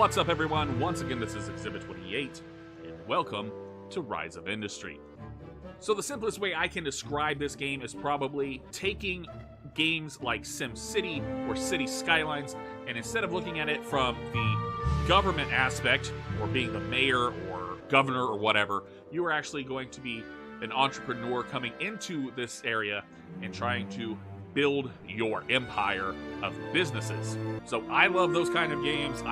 What's up, everyone? Once again, this is Exhibit 28, and welcome to Rise of Industry. So the simplest way I can describe this game is probably taking games like SimCity or City Skylines, and instead of looking at it from the government aspect, or being the mayor or governor or whatever, you are actually going to be an entrepreneur coming into this area and trying to build your empire of businesses. So I love those kind of games.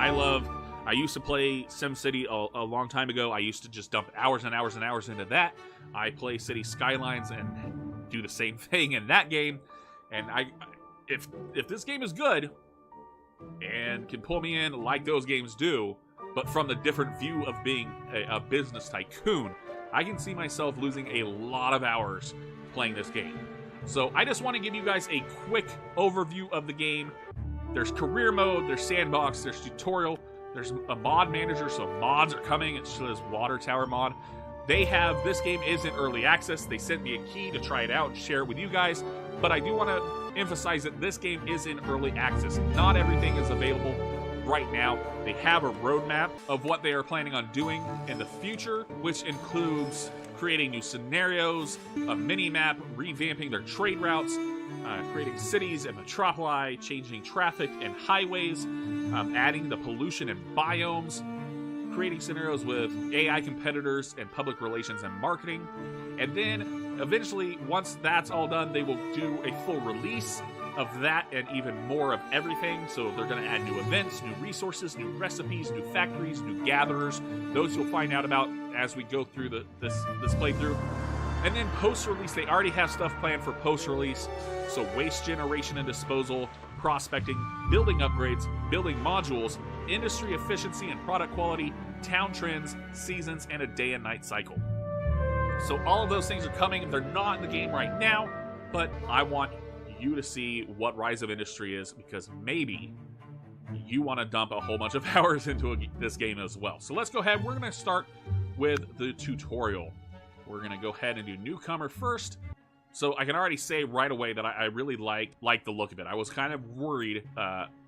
I used to play SimCity a long time ago. I used to just dump hours and hours and hours into that. I play City Skylines and do the same thing in that game. And if this game is good and can pull me in like those games do, but from the different view of being a business tycoon, I can see myself losing a lot of hours playing this game. So I just want to give you guys a quick overview of the game. There's career mode, there's sandbox, there's tutorial, there's a mod manager, so mods are coming. It's this water tower mod. This game is in early access. They sent me a key to try it out and share it with you guys. But I do want to emphasize that this game is in early access. Not everything is available right now. They have a roadmap of what they are planning on doing in the future, which includes creating new scenarios, a mini-map, revamping their trade routes, creating cities and metropoli, changing traffic and highways, adding the pollution and biomes, creating scenarios with AI competitors and public relations and marketing. And then eventually, once that's all done, they will do a full release of that and even more of everything. So they're going to add new events, new resources, new recipes, new factories, new gatherers. Those you'll find out about as we go through this playthrough. And then post-release, they already have stuff planned for post-release. So waste generation and disposal, prospecting, building upgrades, building modules, industry efficiency and product quality, town trends, seasons, and a day and night cycle. So all of those things are coming. They're not in the game right now, but I want you to see what Rise of Industry is, because maybe you want to dump a whole bunch of hours into this game as well. So let's go ahead. We're going to start with the tutorial. We're going to go ahead and do newcomer first. So I can already say right away that I really like the look of it. I was kind of worried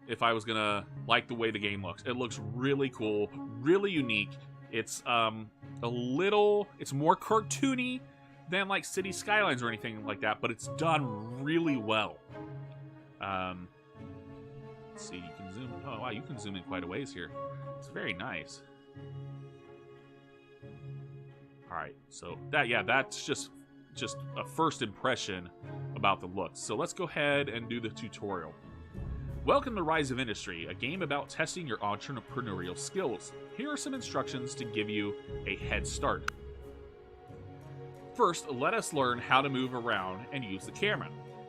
if I was going to like the way the game looks. It looks really cool, really unique. It's it's more cartoony than like City Skylines or anything like that, but it's done really well. Let's see, you can zoom. Oh wow, you can zoom in quite a ways here. It's very nice. All right, so that's just a first impression about the looks. So let's go ahead and do the tutorial. Welcome to Rise of Industry, a game about testing your entrepreneurial skills. Here are some instructions to give you a head start. First, let us learn how to move around and use the camera.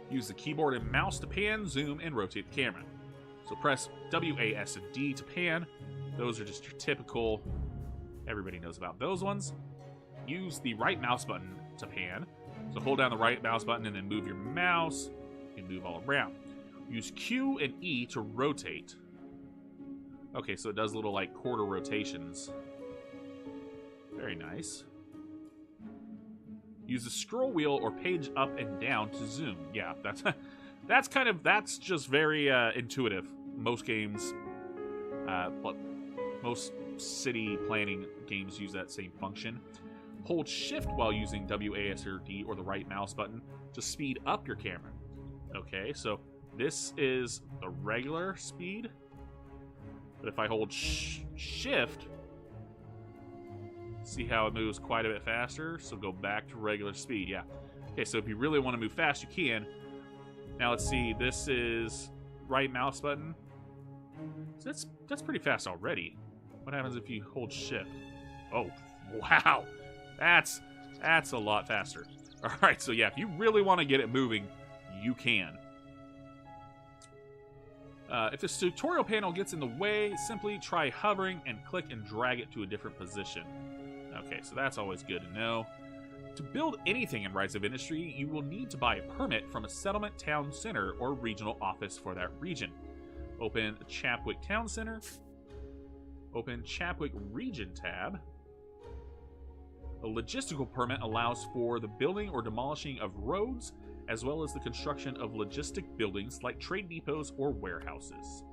Use the keyboard and mouse to pan, zoom, and rotate the camera. So press W, A, S, and D to pan. Those are just your typical, everybody knows about those ones. Use the right mouse button to pan. So hold down the right mouse button and then move your mouse and move all around. Use Q and E to rotate. Okay, so it does little like quarter rotations. Very nice. Use the scroll wheel or page up and down to zoom. Yeah, that's just very intuitive. Most games, most city planning games use that same function. Hold shift while using W, A, S, or D or the right mouse button to speed up your camera. Okay, so this is the regular speed. But if I hold shift, see how it moves quite a bit faster? So go back to regular speed, yeah. Okay, so if you really want to move fast, you can. Now let's see, this is right mouse button. So that's pretty fast already. What happens if you hold shift? Oh, wow. That's a lot faster. All right, so yeah, if you really want to get it moving, you can. If this tutorial panel gets in the way, simply try hovering and click and drag it to a different position. Okay, so that's always good to know. To build anything in Rise of Industry, you will need to buy a permit from a settlement town center or regional office for that region. Open Chapwick Town Center. Open Chapwick Region tab. A logistical permit allows for the building or demolishing of roads, as well as the construction of logistic buildings like trade depots or warehouses.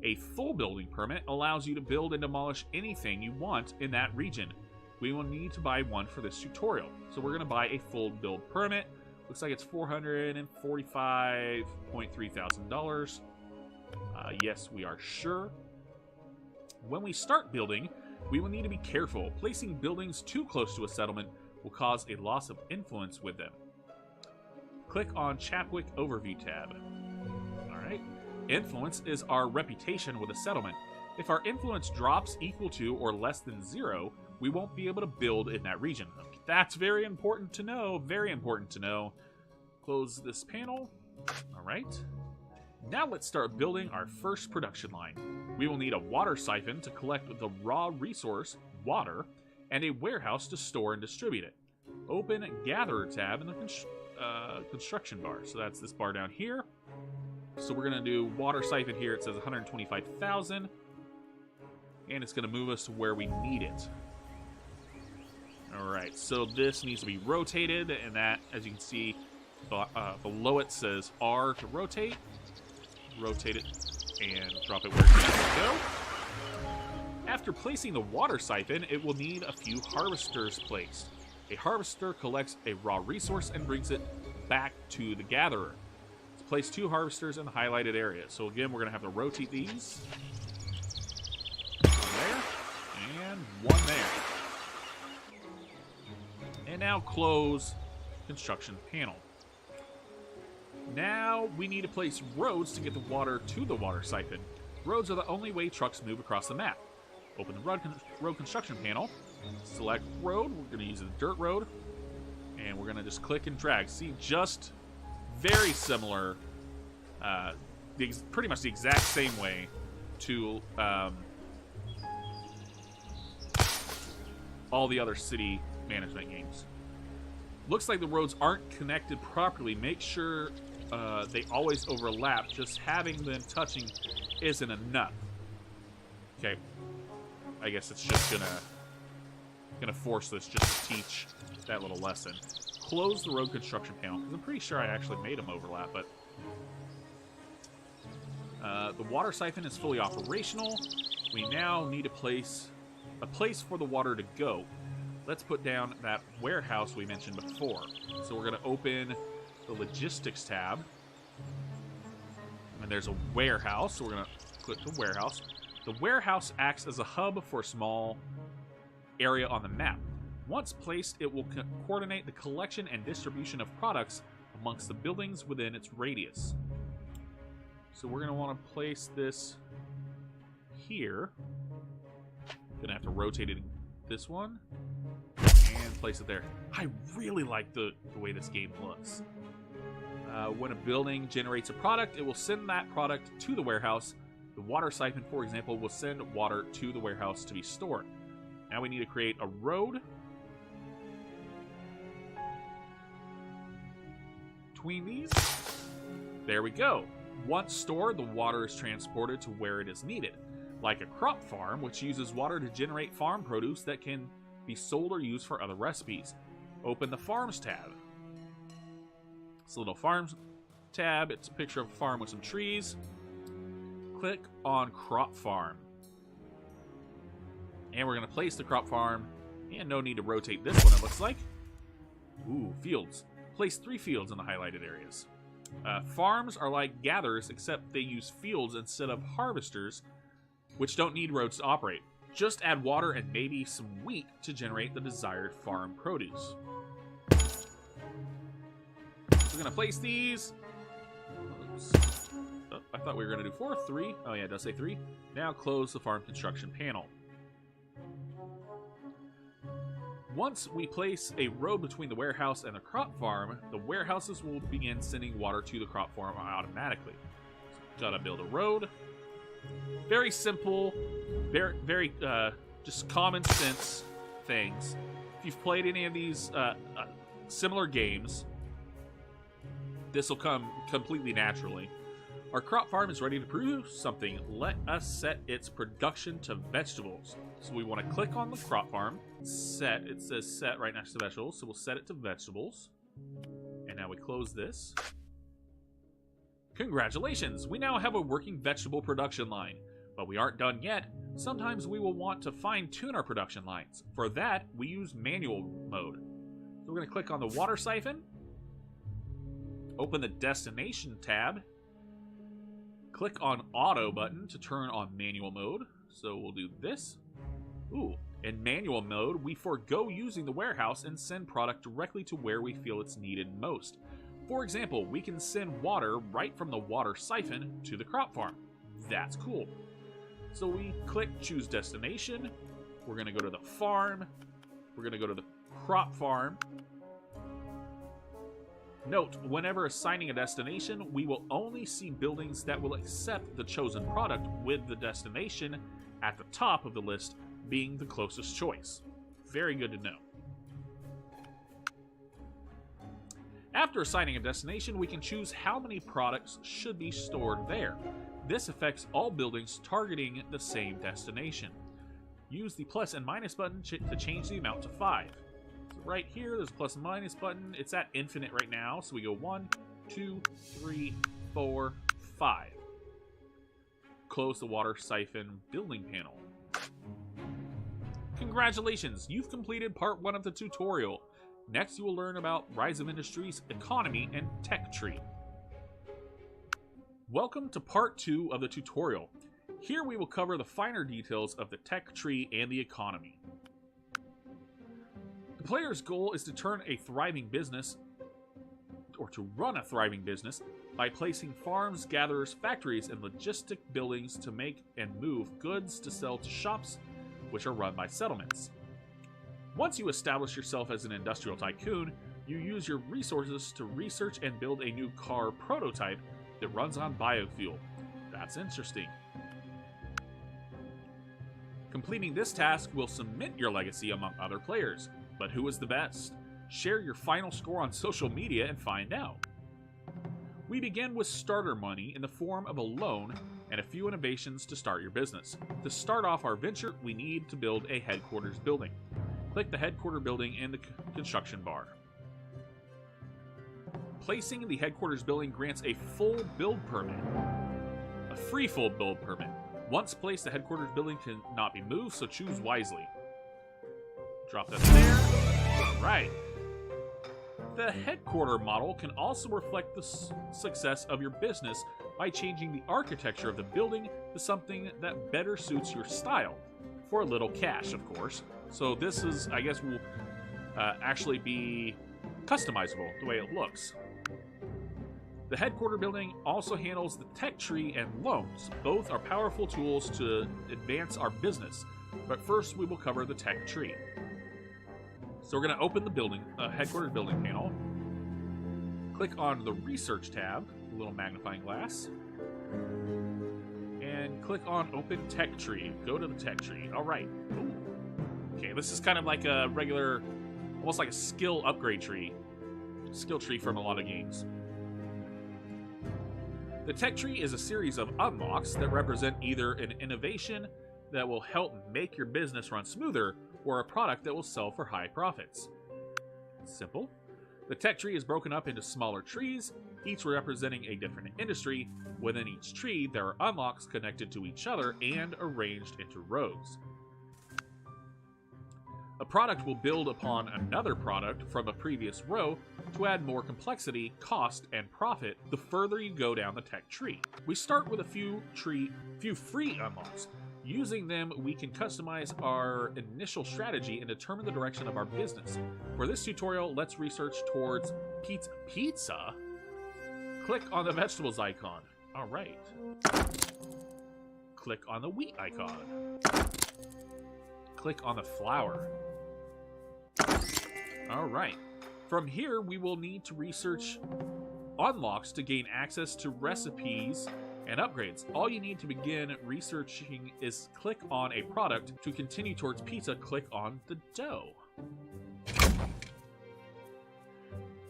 A full building permit allows you to build and demolish anything you want in that region. We will need to buy one for this tutorial. So we're going to buy a full build permit. Looks like it's $445.3 thousand. Yes, we are sure. When we start building, we will need to be careful. Placing buildings too close to a settlement will cause a loss of influence with them. Click on Chapwick Overview tab. Alright. Influence is our reputation with a settlement. If our influence drops equal to or less than 0, we won't be able to build in that region. That's very important to know. Very important to know. Close this panel. Alright. Now let's start building our first production line. We will need a water siphon to collect the raw resource, water, and a warehouse to store and distribute it. Open Gatherer tab in the construction bar. So that's this bar down here. So we're going to do water siphon here. It says 125,000. And it's going to move us to where we need it. Alright, so this needs to be rotated. And that, as you can see, below it says R to rotate. Rotate it and drop it where it needs to go. After placing the water siphon, it will need a few harvesters placed. A harvester collects a raw resource and brings it back to the gatherer. Let's place 2 harvesters in the highlighted area. So again, we're going to have to rotate these. One there, and one there. And now close construction panel. Now we need to place roads to get the water to the water siphon. Roads are the only way trucks move across the map. Open the road construction panel. Select road. We're going to use the dirt road. And we're going to just click and drag. See, just very similar. Pretty much the exact same way to all the other city management games. Looks like the roads aren't connected properly. Make sure they always overlap. Just having them touching isn't enough. Okay. I guess it's just gonna force this just to teach that little lesson. Close the road construction panel, because I'm pretty sure I actually made them overlap, but the water siphon is fully operational. We now need a place for the water to go. Let's put down that warehouse we mentioned before. So we're going to open the logistics tab. And there's a warehouse, so we're going to click the warehouse. The warehouse acts as a hub for a small area on the map. Once placed, it will coordinate the collection and distribution of products amongst the buildings within its radius. So we're going to want to place this here. Going to have to rotate it this one. And place it there. I really like the way this game looks. When a building generates a product, it will send that product to the warehouse. The water siphon, for example, will send water to the warehouse to be stored. Now we need to create a road between these. There we go. Once stored, the water is transported to where it is needed. Like a crop farm, which uses water to generate farm produce that can be sold or used for other recipes. Open the Farms tab. It's a little Farms tab. It's a picture of a farm with some trees. Click on Crop Farm. And we're going to place the crop farm. And no need to rotate this one, it looks like. Ooh, fields. Place 3 fields in the highlighted areas. Farms are like gatherers, except they use fields instead of harvesters, which don't need roads to operate. Just add water and maybe some wheat to generate the desired farm produce. We're going to place these. Oops. Oh, I thought we were going to do 4. 3. Oh yeah, it does say 3. Now close the farm construction panel. Once we place a road between the warehouse and the crop farm, the warehouses will begin sending water to the crop farm automatically. So, gotta build a road. Very simple, very just common sense things. If you've played any of these similar games, this will come completely naturally. Our crop farm is ready to produce something. Let us set its production to vegetables. So we want to click on the crop farm. Set. It says set right next to vegetables. So we'll set it to vegetables. And now we close this. Congratulations! We now have a working vegetable production line. But we aren't done yet. Sometimes we will want to fine-tune our production lines. For that, we use manual mode. So we're going to click on the water siphon, open the destination tab, click on auto button to turn on manual mode. So we'll do this. Ooh, in manual mode, we forego using the warehouse and send product directly to where we feel it's needed most. For example, we can send water right from the water siphon to the crop farm. That's cool. So we click choose destination. We're going to go to the farm. We're going to go to the crop farm. Note, whenever assigning a destination, we will only see buildings that will accept the chosen product, with the destination at the top of the list being the closest choice. Very good to know. After assigning a destination, we can choose how many products should be stored there. This affects all buildings targeting the same destination. Use the plus and minus button to change the amount to 5. So right here, there's a plus and minus button. It's at infinite right now, so we go 1, 2, 3, 4, 5. Close the water siphon building panel. Congratulations, you've completed part 1 of the tutorial. Next, you will learn about Rise of Industries, economy, and tech tree. Welcome to part 2 of the tutorial. Here we will cover the finer details of the tech tree and the economy. The player's goal is to turn a thriving business, or to run a thriving business, by placing farms, gatherers, factories, and logistic buildings to make and move goods to sell to shops, which are run by settlements. Once you establish yourself as an industrial tycoon, you use your resources to research and build a new car prototype that runs on biofuel. That's interesting. Completing this task will cement your legacy among other players. But who is the best? Share your final score on social media and find out. We begin with starter money in the form of a loan and a few innovations to start your business. To start off our venture, we need to build a headquarters building. Click the headquarter building in the construction bar. Placing the headquarters building grants a full build permit. A free full build permit. Once placed, the headquarters building cannot be moved, so choose wisely. Drop that there. Alright. The headquarter model can also reflect the success of your business by changing the architecture of the building to something that better suits your style. For a little cash, of course. So this is, I guess, will actually be customizable the way it looks. The headquarter building also handles the tech tree and loans. Both are powerful tools to advance our business. But first, we will cover the tech tree. So we're going to open the building, headquarters building panel. Click on the research tab, a little magnifying glass. And click on open tech tree. Go to the tech tree. All right. Ooh. Okay, this is kind of like a regular, almost like a skill upgrade tree. Skill tree from a lot of games. The tech tree is a series of unlocks that represent either an innovation that will help make your business run smoother, or a product that will sell for high profits. Simple. The tech tree is broken up into smaller trees, each representing a different industry. Within each tree, there are unlocks connected to each other and arranged into rows. A product will build upon another product from a previous row to add more complexity, cost, and profit the further you go down the tech tree. We start with a few free unlocks. Using them, we can customize our initial strategy and determine the direction of our business. For this tutorial, let's research towards pizza? Click on the vegetables icon. All right. Click on the wheat icon. Click on the flour. All right. From here, we will need to research unlocks to gain access to recipes and upgrades. All you need to begin researching is click on a product. To continue towards pizza, click on the dough.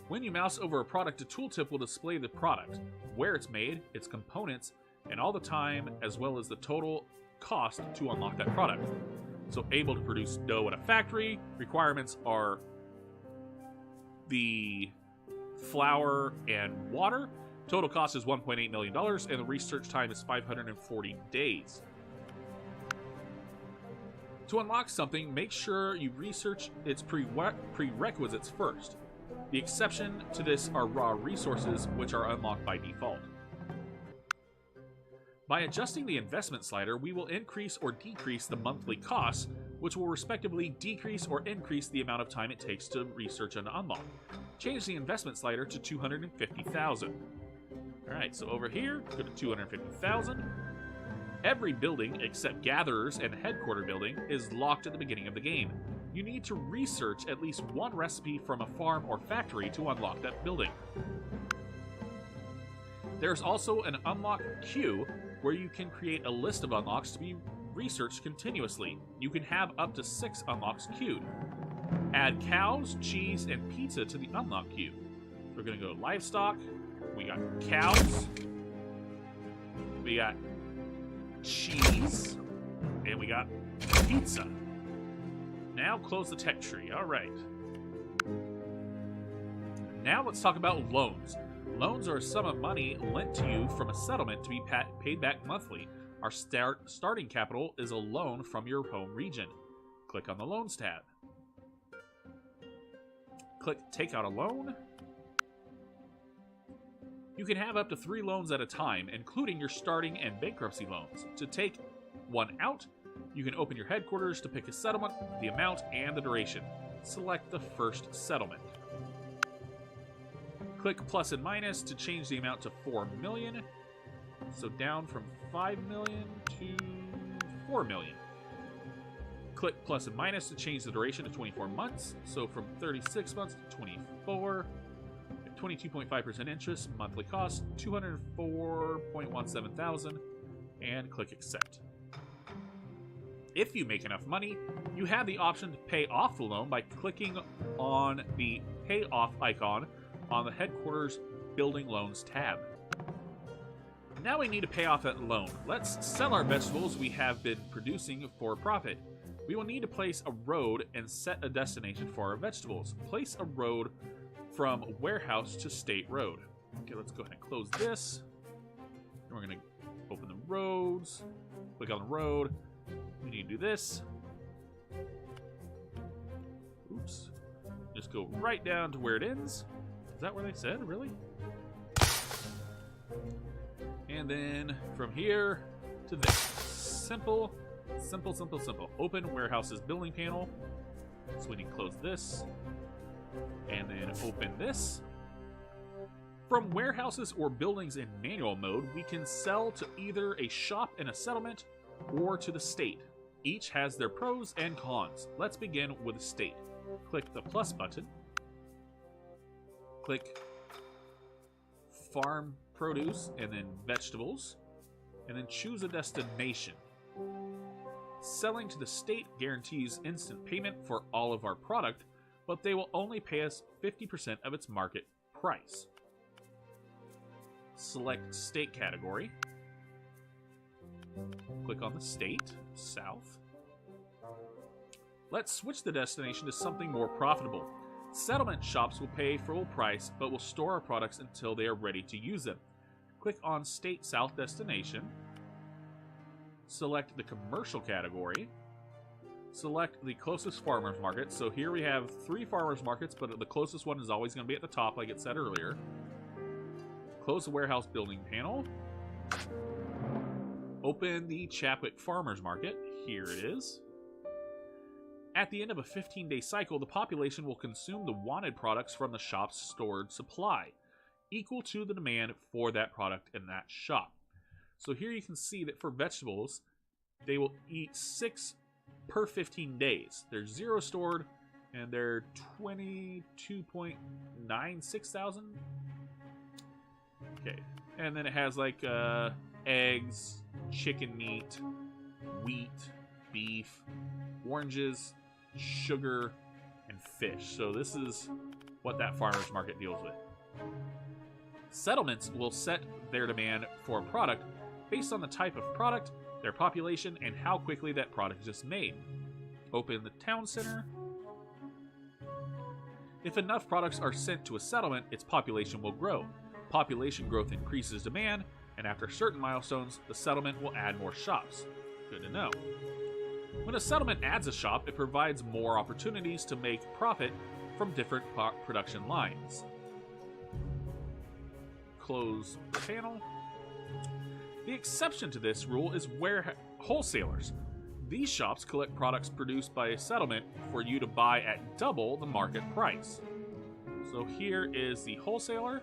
When you mouse over a product, a tooltip will display the product, where it's made, its components, and all the time, as well as the total cost to unlock that product. So able to produce dough at a factory. Requirements are the flour and water. Total cost is $1.8 million, and the research time is 540 days. To unlock something, make sure you research its prerequisites first. The exception to this are raw resources, which are unlocked by default. By adjusting the investment slider, we will increase or decrease the monthly costs, which will respectively decrease or increase the amount of time it takes to research and unlock. Change the investment slider to 250,000. Alright, so over here, go to 250,000. Every building, except Gatherers and Headquarter Building, is locked at the beginning of the game. You need to research at least one recipe from a farm or factory to unlock that building. There's also an unlock queue where you can create a list of unlocks to be researched continuously. You can have up to 6 unlocks queued. Add cows, cheese, and pizza to the unlock queue. We're going to go livestock. We got cows. We got cheese. And we got pizza. Now close the tech tree. All right. Now let's talk about loans. Loans are a sum of money lent to you from a settlement to be paid back monthly. Our starting capital is a loan from your home region. Click on the Loans tab. Click Take out a loan. You can have up to 3 loans at a time, including your starting and bankruptcy loans. To take one out, you can open your headquarters to pick a settlement, the amount, and the duration. Select the first settlement. Click plus and minus to change the amount to 4 million. So down from 5 million to 4 million. Click plus and minus to change the duration to 24 months. So from 36 months to 24. 22.5% interest, monthly cost, 204.17 thousand, and click accept. If you make enough money, you have the option to pay off the loan by clicking on the pay off icon on the headquarters building loans tab. Now we need to pay off that loan. Let's sell our vegetables we have been producing for profit. We will need to place a road and set a destination for our vegetables. Place a road from warehouse to state road. Okay, let's go ahead and close this. And we're going to open the roads. Click on the road. We need to do this. Oops. Just go right down to where it ends. Is that where they said? Really? And then from here to this. Simple, simple, simple, simple. Open warehouse's building panel. So we need to close this. And then open this. From warehouses or buildings in manual mode, we can sell to either a shop in a settlement or to the state. Each has their pros and cons. Let's begin with the state. Click the plus button. Click farm produce and then vegetables. And then choose a destination. Selling to the state guarantees instant payment for all of our product, but they will only pay us 50% of its market price. Select state category. Click on the state, south. Let's switch the destination to something more profitable. Settlement shops will pay full price, but will store our products until they are ready to use them. Click on state south destination. Select the commercial category. Select the closest farmer's market. So here we have 3 farmer's markets, but the closest one is always going to be at the top, like it said earlier. Close the warehouse building panel. Open the Chapwick Farmer's Market. Here it is. At the end of a 15-day cycle, the population will consume the wanted products from the shop's stored supply, equal to the demand for that product in that shop. So here you can see that for vegetables, they will eat 6 per 15 days. There's 0 stored, and they're 22.96 thousand. Okay, and then it has like eggs, chicken meat, wheat, beef, oranges, sugar, and fish. So this is what that farmer's market deals with. Settlements will set their demand for a product based on the type of product, their population, and how quickly that product is made. Open the town center. If enough products are sent to a settlement, its population will grow. Population growth increases demand, and after certain milestones, the settlement will add more shops. Good to know. When a settlement adds a shop, it provides more opportunities to make profit from different production lines. Close the panel. The exception to this rule is wholesalers. These shops collect products produced by a settlement for you to buy at double the market price. So here is the wholesaler.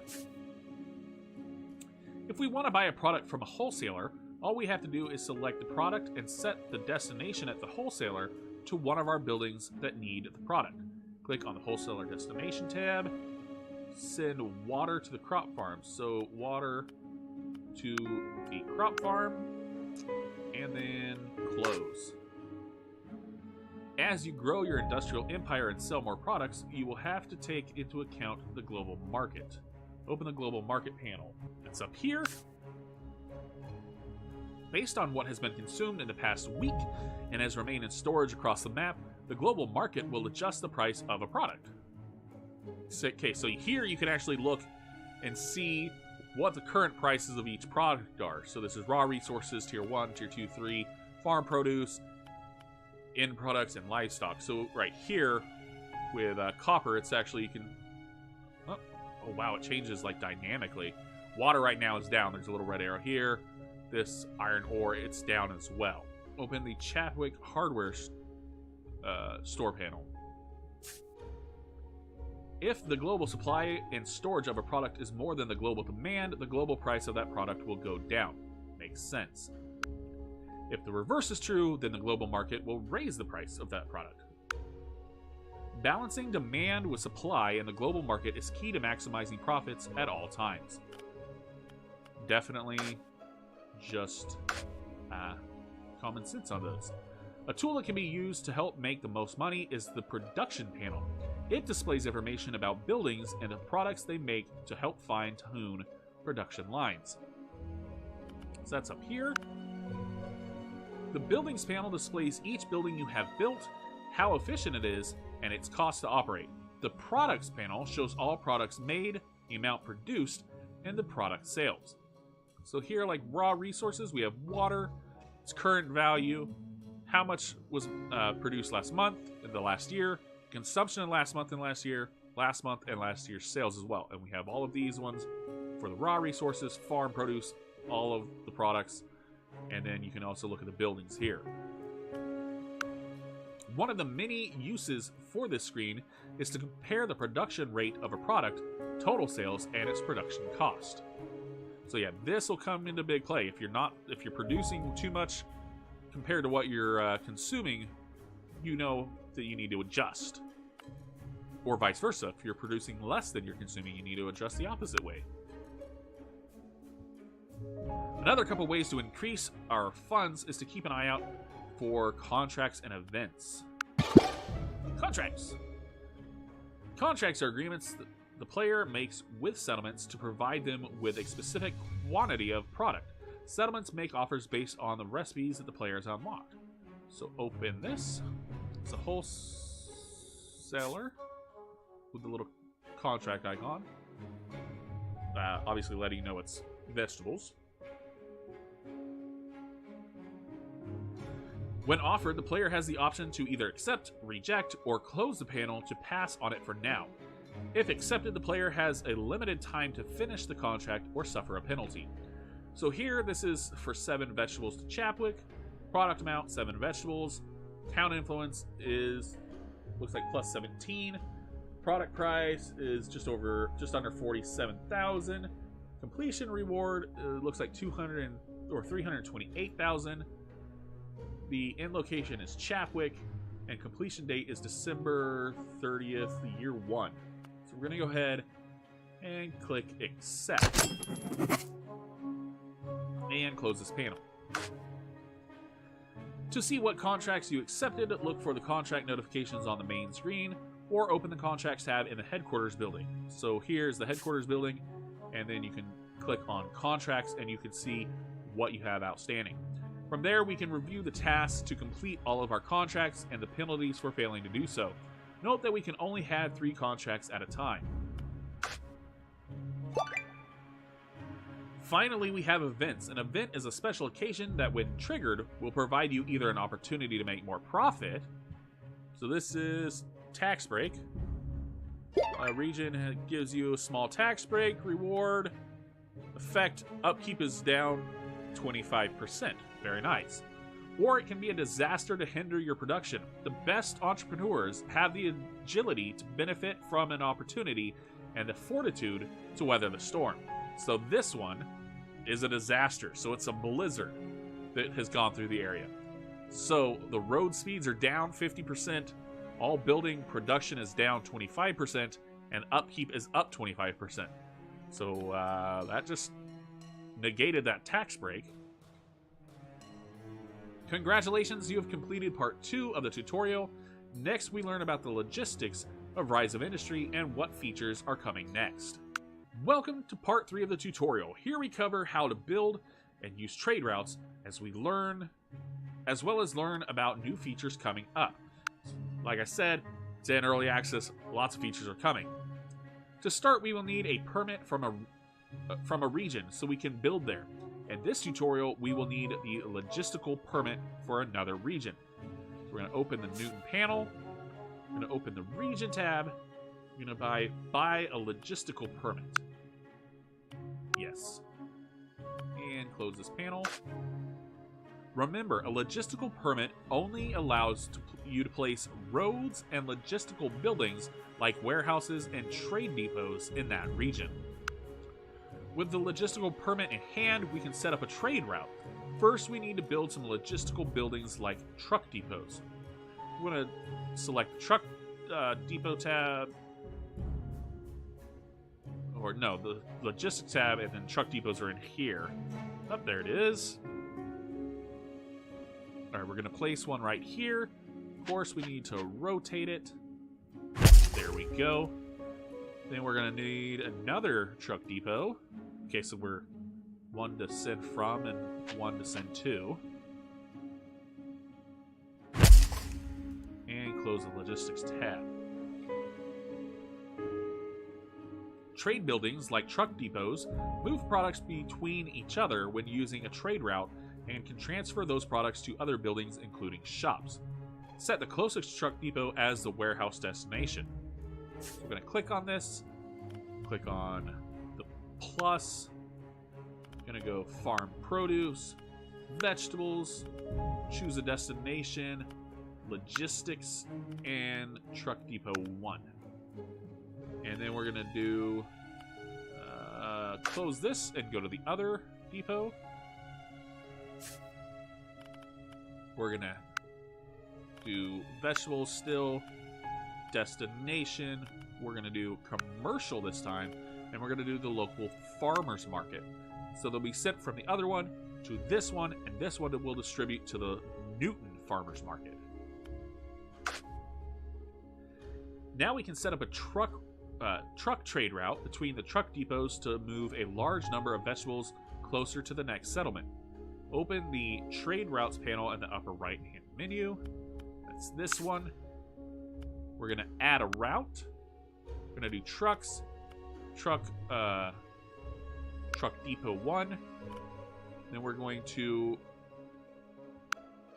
If we want to buy a product from a wholesaler, all we have to do is select the product and set the destination at the wholesaler to one of our buildings that need the product. Click on the wholesaler destination tab. Send water to the crop farm. So water to the crop farm, and then close. As you grow your industrial empire and sell more products, you will have to take into account the global market. Open the global market panel. It's up here. Based on what has been consumed in the past week and has remained in storage across the map, the global market will adjust the price of a product. Okay, so here you can actually look and see what the current prices of each product are. So this is raw resources, tier 1, tier 2, 3, farm produce, end products, and livestock. So right here with copper, it's actually, you can, oh wow, it changes like dynamically. Water right now is down. There's a little red arrow here. This iron ore, it's down as well. Open the Chadwick hardware store panel. If the global supply and storage of a product is more than the global demand, the global price of that product will go down. Makes sense. If the reverse is true, then the global market will raise the price of that product. Balancing demand with supply in the global market is key to maximizing profits at all times. Definitely just common sense on those. A tool that can be used to help make the most money is the production panel. It displays information about buildings and the products they make to help fine-tune production lines. So that's up here. The buildings panel displays each building you have built, how efficient it is, and its cost to operate. The products panel shows all products made, the amount produced, and the product sales. So here, like raw resources, we have water, its current value, how much was produced last month and the last year, consumption last month and last year, last month and last year's sales as well. And we have all of these ones for the raw resources, farm produce, all of the products, and then you can also look at the buildings here. One of the many uses for this screen is to compare the production rate of a product, total sales, and its production cost. So yeah, this will come into big play. If you're producing too much compared to what you're consuming, you know that you need to adjust. Or vice versa. If you're producing less than you're consuming, you need to adjust the opposite way. Another couple ways to increase our funds is to keep an eye out for contracts and events. Contracts. Contracts are agreements that the player makes with settlements to provide them with a specific quantity of product. Settlements make offers based on the recipes that the player has unlocked. So open this. It's a wholesaler with the little contract icon. Obviously letting you know it's vegetables. When offered, the player has the option to either accept, reject, or close the panel to pass on it for now. If accepted, the player has a limited time to finish the contract or suffer a penalty. So here, this is for 7 vegetables to Chapwick. Product amount, 7 vegetables. Town influence is, looks like plus 17. Product price is just under 47,000. Completion reward looks like 328,000. The end location is Chapwick, and completion date is December 30th, year 1. So we're going to go ahead and click accept. And close this panel. To see what contracts you accepted, look for the contract notifications on the main screen, or open the contracts tab in the headquarters building. So here's the headquarters building, and then you can click on contracts and you can see what you have outstanding. From there, we can review the tasks to complete all of our contracts and the penalties for failing to do so. Note that we can only have 3 contracts at a time. Finally, we have events. An event is a special occasion that, when triggered, will provide you either an opportunity to make more profit. So this is tax break. A region gives you a small tax break reward. Effect, upkeep is down 25%. Very nice. Or it can be a disaster to hinder your production. The best entrepreneurs have the agility to benefit from an opportunity and the fortitude to weather the storm. So this one is a disaster. So it's a blizzard that has gone through the area. So the road speeds are down 50%, all building production is down 25%, and upkeep is up 25%. So that just negated that tax break. Congratulations, you have completed part 2 of the tutorial. Next, we learn about the logistics of Rise of Industry and what features are coming next. Welcome to part 3 of the tutorial. Here we cover how to build and use trade routes as well as learn about new features coming up. Like I said, it's in early access, lots of features are coming. To start, we will need a permit from a region so we can build there. In this tutorial, we will need the logistical permit for another region. So we're going to open the Newton panel. We're going to open the region tab. We're going to buy a logistical permit. Yes. And close this panel. Remember, a logistical permit only allows you to place roads and logistical buildings like warehouses and trade depots in that region. With the logistical permit in hand, we can set up a trade route. First, we need to build some logistical buildings like truck depots. We're going to select the truck depot tab. Or no, the logistics tab, and then truck depots are in here. Oh, there it is. Alright, we're going to place one right here. Of course, we need to rotate it. There we go. Then we're going to need another truck depot. Okay, so we're one to send from and one to send to. And close the logistics tab. Trade buildings, like truck depots, move products between each other when using a trade route and can transfer those products to other buildings, including shops. Set the closest truck depot as the warehouse destination. So we're going to click on this, click on the plus, going to go farm produce, vegetables, choose a destination, logistics, and truck depot 1. And then we're going to do close this and go to the other depot. We're going to do vegetables still, destination. We're going to do commercial this time, and we're going to do the local farmers market. So they'll be sent from the other one to this one, and this one will distribute to the Newton farmers market. Now we can set up a truck trade route between the truck depots to move a large number of vegetables closer to the next settlement. Open the Trade Routes panel in the upper right-hand menu. That's this one. We're going to add a route. We're going to do trucks, truck depot 1. Then we're going to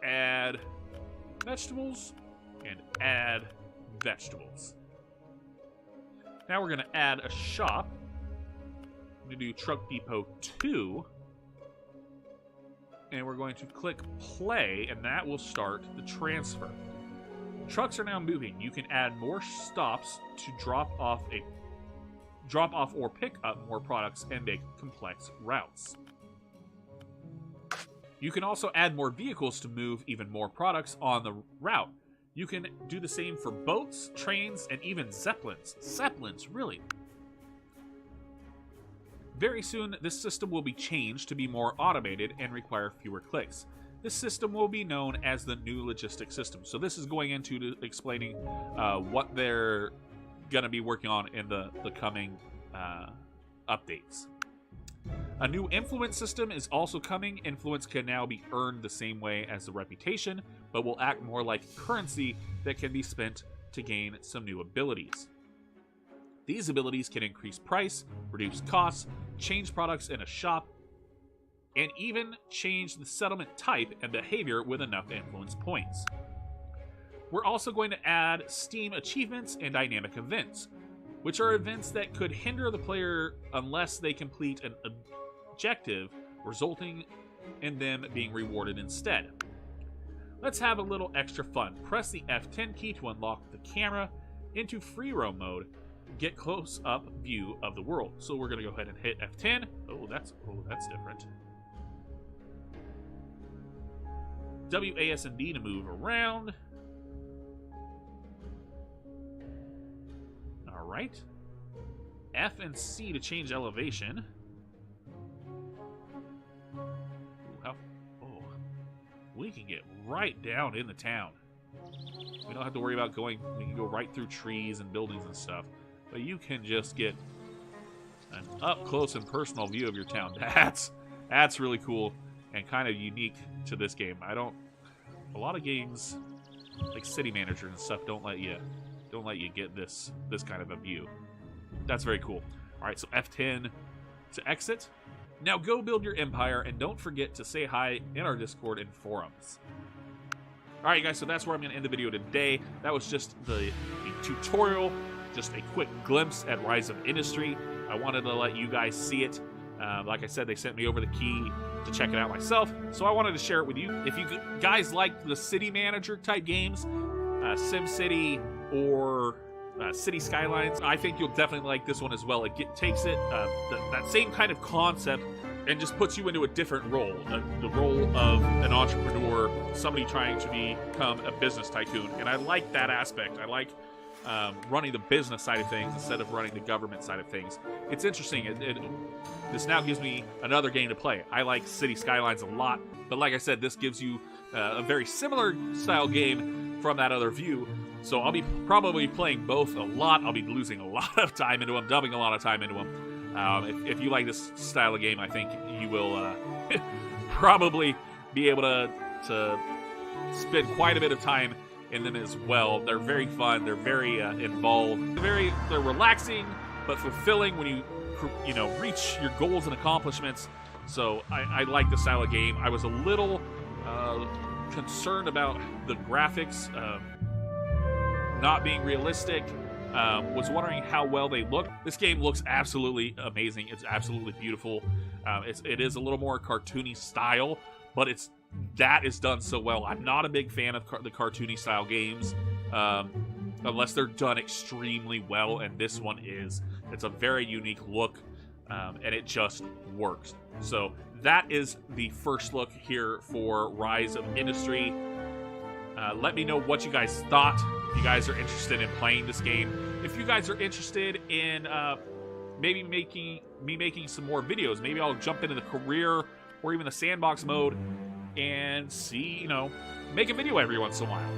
add vegetables and add vegetables. Now we're going to add a shop. I'm going to do truck depot 2. And we're going to click play, and that will start the transfer. Trucks are now moving. You can add more stops to drop off or pick up more products and make complex routes. You can also add more vehicles to move even more products on the route. You can do the same for boats, trains, and even zeppelins. Zeppelins, really? Very soon, this system will be changed to be more automated and require fewer clicks. This system will be known as the new logistics system. So this is going into explaining what they're going to be working on in the coming updates. A new influence system is also coming. Influence can now be earned the same way as the reputation, but will act more like currency that can be spent to gain some new abilities. These abilities can increase price, reduce costs, change products in a shop, and even change the settlement type and behavior with enough influence points. We're also going to add Steam achievements and dynamic events, which are events that could hinder the player unless they complete an objective, resulting in them being rewarded instead. Let's have a little extra fun. Press the F10 key to unlock the camera into free roam mode. Get close-up view of the world. So we're going to go ahead and hit F10. Oh, that's different. WASD to move around. All right. F and C to change elevation. We can get right down in the town. We don't have to worry about going. We can go right through trees and buildings and stuff. But you can just get an up close and personal view of your town. That's really cool and kind of unique to this game. A lot of games like City Manager and stuff don't let you get this kind of a view. That's very cool. All right, so F10 to exit. Now go build your empire, and don't forget to say hi in our Discord and forums. Alright guys, so that's where I'm going to end the video today. That was just the tutorial, just a quick glimpse at Rise of Industry. I wanted to let you guys see it. Like I said, they sent me over the key to check it out myself, so I wanted to share it with you. If you guys like the City Manager type games, SimCity or City Skylines, I think you'll definitely like this one as well. It takes it that same kind of concept and just puts you into a different role, the role of an entrepreneur, somebody trying to become a business tycoon. And I like that aspect. I like running the business side of things instead of running the government side of things. It's interesting. This now gives me another game to play. I like City Skylines a lot, but like I said, this gives you a very similar style game from that other view. So I'll be probably playing both a lot. I'll be losing a lot of time into them, dumping a lot of time into them. If you like this style of game, I think you will probably be able to spend quite a bit of time in them as well. They're very fun. They're very involved. They're relaxing but fulfilling when you reach your goals and accomplishments. So I like the style of game. I was a little concerned about the graphics. Not being realistic. Was wondering how well they look. This game looks absolutely amazing. It's absolutely beautiful. It is a little more cartoony style, but that is done so well. I'm not a big fan of the cartoony style games unless they're done extremely well, and this one is. It's a very unique look, and it just works. So that is the first look here for Rise of Industry. Let me know what you guys thought. If you guys are interested in playing this game, if you guys are interested in maybe making some more videos, maybe I'll jump into the career or even the sandbox mode and see, make a video every once in a while.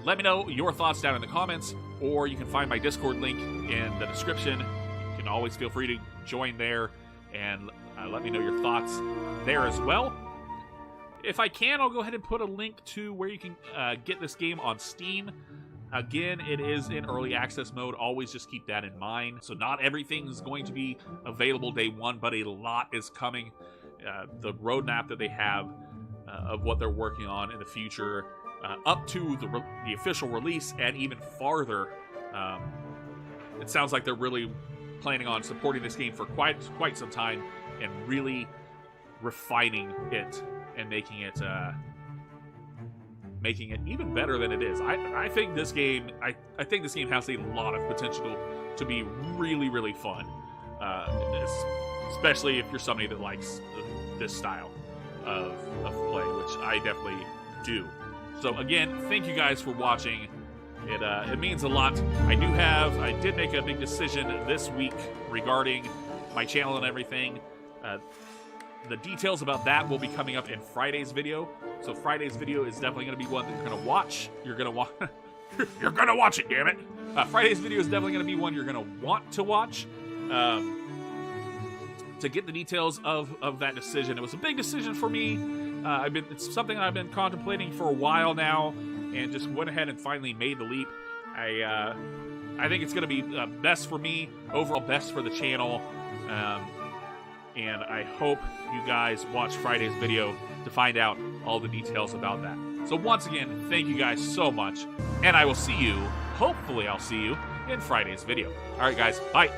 Let me know your thoughts down in the comments, or you can find my Discord link in the description. You can always feel free to join there and let me know your thoughts there as well. If I can, I'll go ahead and put a link to where you can get this game on Steam. Again, it is in early access mode. Always just keep that in mind. So not everything is going to be available day one, but a lot is coming. The roadmap that they have of what they're working on in the future, up to the official release and even farther. It sounds like they're really planning on supporting this game for quite some time and really refining it and making it even better than it is. I think this game has a lot of potential to be really, really fun, especially if you're somebody that likes this style of play, which I definitely do. So again, thank you guys for watching. It means a lot. I did make a big decision this week regarding my channel and everything. The details about that will be coming up in Friday's video. So Friday's video is definitely going to be one that you're going to watch. You're going to watch. You're going to watch it, damn it. Friday's video is definitely going to be one you're going to want to watch. To get the details of that decision. It was a big decision for me. It's something I've been contemplating for a while now, and just went ahead and finally made the leap. I think it's going to be best for me, overall best for the channel. and I hope you guys watch Friday's video to find out all the details about that. So once again, thank you guys so much, and I will see you, hopefully I'll see you, in Friday's video. All right, guys, bye.